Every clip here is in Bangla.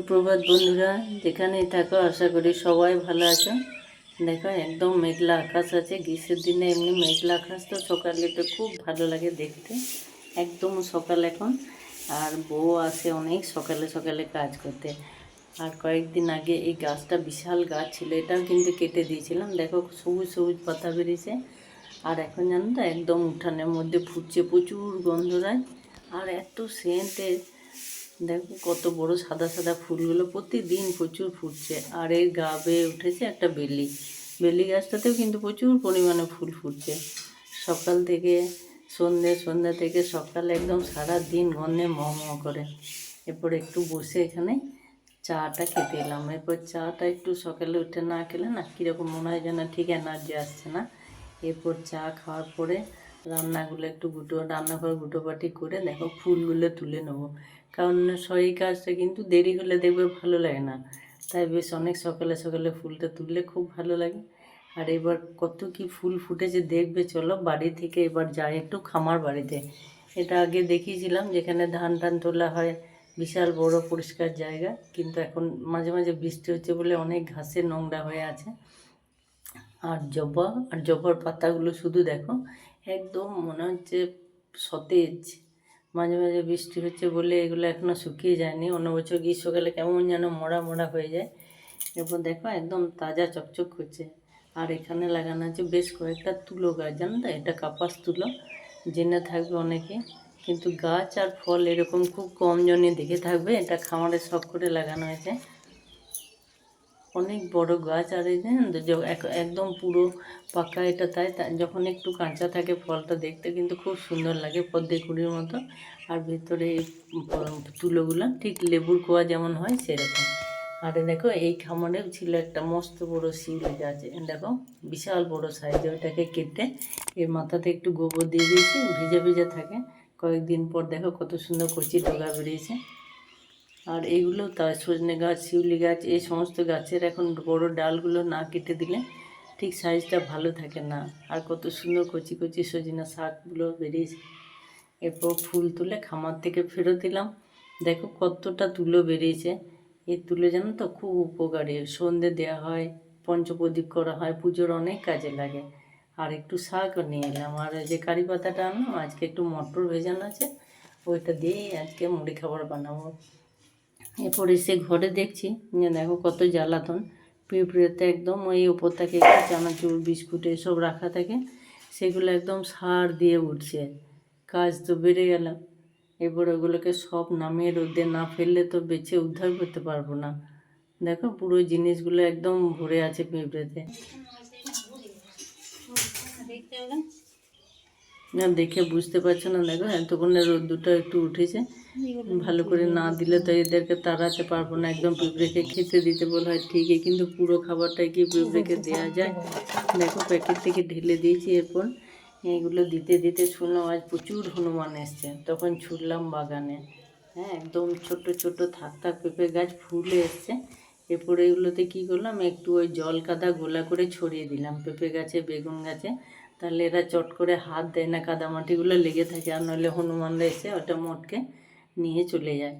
সুপ্রভাত বন্ধুরা, যেখানেই থাকো আশা করি সবাই ভালো আছো। দেখো একদম মেঘলা আকাশ আছে, গ্রীষ্মের দিনে এমনি মেঘলা আকাশ তো সকালে তো খুব ভালো লাগে দেখতে। একদম সকাল এখন, আর বউ আসে অনেক সকালে সকালে কাজ করতে। আর কয়েকদিন আগে এই গাছটা বিশাল গাছ ছিল, এটাও কিন্তু কেটে দিয়েছিলাম। দেখো সবুজ সবুজ পাতা বেরিয়েছে, আর এখন জানো তো একদম উঠানের মধ্যে ফুটছে, প্রচুর গন্ধরায় আর এত সেন্টের। দেখো কত বড় সাদা সাদা ফুলগুলো প্রতিদিন প্রচুর ফুটছে। আর এর গা বেয়ে উঠেছে একটা বেলি, বেলি গাছটাতেও কিন্তু প্রচুর পরিমাণে ফুল ফুটছে। সকাল থেকে সন্ধ্যা থেকে সকালে একদম সারা দিন গন্ধে ম করে। এরপর একটু বসে এখানে চাটা খেতে এলাম। এরপর চাটা একটু সকালে উঠে না খেলে না কীরকম মনে হয় যেন ঠিক এনার্জি আসছে না। এরপর চা খাওয়ার পরে রান্নাঘর গুটোপাটি করে দেখো ফুলগুলো তুলে নেবো, কারণ সেই কাজটা কিন্তু দেরি হলে দেখবে ভালো লাগে না। তাই বেশ অনেক সকালে সকালে ফুলটা তুললে খুব ভালো লাগে। আর এবার কত কি ফুল ফুটেছে দেখবে, চলো বাড়ি থেকে এবার যাই একটু খামার বাড়িতে। এটা আগে দেখিয়েছিলাম যেখানে ধান টান তোলা হয়, বিশাল বড় পরিষ্কার জায়গা, কিন্তু এখন মাঝে মাঝে বৃষ্টি হচ্ছে বলে অনেক ঘাসে নোংরা হয়ে আছে। আর জবার পাতাগুলো শুধু দেখো একদম মনে হচ্ছে সতেজ। মাঝে মাঝে বৃষ্টি হচ্ছে বলে এগুলো এখনও শুকিয়ে যায়নি, অন্য বছর গ্রীষ্মকালে কেমন যেন মরা মরা হয়ে যায়। এরপর দেখো একদম তাজা চকচক করছে। আর এখানে লাগানো আছে বেশ কয়েকটা তুলো গাছ, জানো তো এটা কাপাস তুলো, জেনে থাকবে অনেকে, কিন্তু গাছ আর ফল এরকম খুব কম জনই দেখে থাকবে। এটা খামারে শখ করে লাগানো হয়েছে, অনেক বড় গাছ। আর এই একদম পুরো পাকা এটা, তাই যখন একটু কাঁচা থাকে ফলটা দেখতে কিন্তু খুব সুন্দর লাগে, পদ্মে কুঁড়ির মতো। আর ভিতরে এই তুলোগুলো ঠিক লেবুর কোয়া যেমন হয় সেরকম। আর দেখো এই খামারেও ছিল একটা মস্ত বড় শিউলি গাছ, দেখো বিশাল বড় সাইজে। ওটাকে কেটে এর মাথাতে একটু গোবর দিয়ে দিয়েছি, ভিজে ভিজে থাকে। কয়েকদিন পর দেখো কত সুন্দর কচি ডগা বেরিয়েছে। আর এইগুলো তার সজনে গাছ, শিউলি গাছ, এই সমস্ত গাছের এখন বড় ডালগুলো না কেটে দিলে ঠিক সাইজটা ভালো থাকে না। আর কত সুন্দর কচি কচি সজনা শাকগুলো বেরিয়েছে। এরপর ফুল তুলে খামার থেকে ফেরত দিলাম। দেখো কতটা তুলো বেরিয়েছে। এই তুলো জানো তো খুব উপকারী, সন্ধে দেওয়া হয়, পঞ্চপ্রদীপ করা হয়, পুজোর অনেক কাজে লাগে। আর একটু শাকও নিয়ে এলাম। আর যে কারি পাতাটা আনলাম, আজকে একটু মটর ভেজানো আছে, ওইটা দিয়েই আজকে মুড়ি খাবার বানাবো। এরপর এসে ঘরে দেখছি যে দেখো কত জ্বালাতন, পিঁপড়েতে একদম ওই ওপর থেকে একটু চানাচুর বিস্কুট এসব রাখা থাকে, সেগুলো একদম সার দিয়ে উঠছে। কাজ তো বেড়ে গেল। এরপর ওগুলোকে সব নামিয়ে রোদে না ফেললে তো বেছে উদ্ধার করতে পারবো না। দেখো পুরো জিনিসগুলো একদম ভরে আছে পিঁপড়েতে। না দেখে বুঝতে পারছো না, দেখো এতক্ষণে রোদ্দুরটা একটু উঠেছে, ভালো করে না দিলে তো এদেরকে তাড়াতে পারবো না। একদম পিঁপড়েকে খেতে দিতে বলা হয় ঠিকই, কিন্তু পুরো খাবারটাই কি পিঁপড়েকে দেওয়া যায়? দেখো প্যাকেট থেকে ঢেলে দিয়েছি। এরপর এইগুলো দিতে দিতে শুনলাম আজ প্রচুর হনুমান এসছে, তখন ছুটলাম বাগানে। হ্যাঁ একদম ছোট ছোট থাক থাক পেঁপে গাছ ফুলে এসছে। এরপরে এগুলোতে কী করলাম, একটু ওই জল কাদা গোলা করে ছড়িয়ে দিলাম পেঁপে গাছে, বেগুন গাছে, তাহলে এরা চট করে হাত দেয় না, কাদামাটিগুলো লেগে থাকে, আর নইলে হনুমানরা এসে ওটা মোটকে নিয়ে চলে যায়।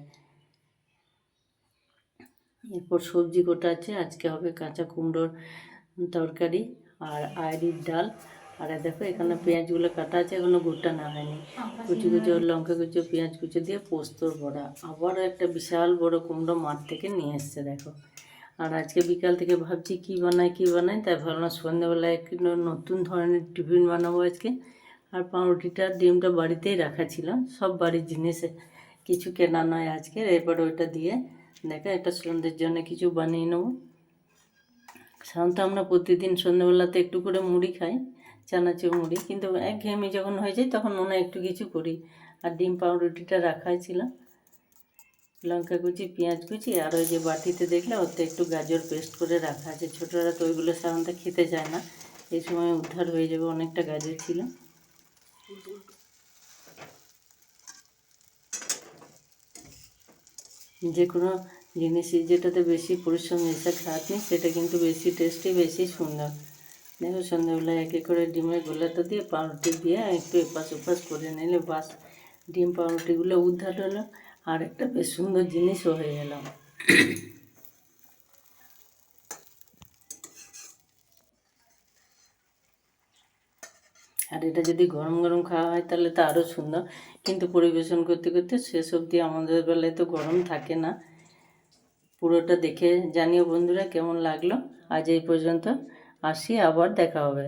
এরপর সবজি কোটা আছে, আজকে হবে কাঁচা কুমড়োর তরকারি আর আয়রির ডাল। আর দেখো এখানে পেঁয়াজগুলো কাটা আছে, এখনো গোটা না হয়নি। কুচি কুচি লঙ্কা কুচি পেঁয়াজ কুচি দিয়ে পোস্তর বড়া। আবারও একটা বিশাল বড় কুমড়ো মাঠ থেকে নিয়ে এসছে দেখো। আর আজকে বিকাল থেকে ভাবছি কী বানাই, তাই ভাবলাম সন্ধ্যাবেলায় একটু নতুন ধরনের টিফিন বানাবো আজকে। আর পাউরুটিটা ডিমটা বাড়িতেই রাখা ছিল, সব বাড়ির জিনিসে, কিছু কেনা নয় আজকে। এরপর ওইটা দিয়ে দেখো একটা সন্ধ্যের জন্য কিছু বানিয়ে নেবো। সাধারণত আমরা প্রতিদিন সন্ধ্যাবেলাতে একটু করে মুড়ি খাই, চানাচুর মুড়ি, কিন্তু একঘেয়েমি যখন হয়ে যায় তখন মনে হয় একটু কিছু করি। আর ডিম পাউরুটিটা রাখাই ছিল, লঙ্কা কুচি পেঁয়াজ কুচি, আর ওই যে বাটিতে দেখলে ওতে একটু গাজর পেস্ট করে রাখা আছে। ছোটরা তো ওইগুলো সাধারণত খেতে চায় না, এই সময় উদ্ধার হয়ে যাবে, অনেকটা গাজর ছিল। যে কোনো জিনিসই যেটাতে বেশি পরিশ্রম এসে খাটনি সেটা কিন্তু বেশি টেস্টি, বেশি সুন্দর। দেখো সন্ধ্যাবেলায় একে করে ডিমের গোলাটা দিয়ে পাউরুটি দিয়ে একটু এপাশ ওপাশ করে নিলে বাস, ডিম পাউরুটিগুলো উদ্ধার হলো, আর একটা বেশ সুন্দর জিনিসও হয়ে গেল। আর এটা যদি গরম গরম খাওয়া হয় তাহলে তো আরও সুন্দর, কিন্তু পরিবেশন করতে করতে শেষ অবধি আমাদের বেলায় তো গরম থাকে না। পুরোটা দেখে জানিও বন্ধুরা কেমন লাগলো। আজ এই পর্যন্ত, আসি, আবার দেখা হবে।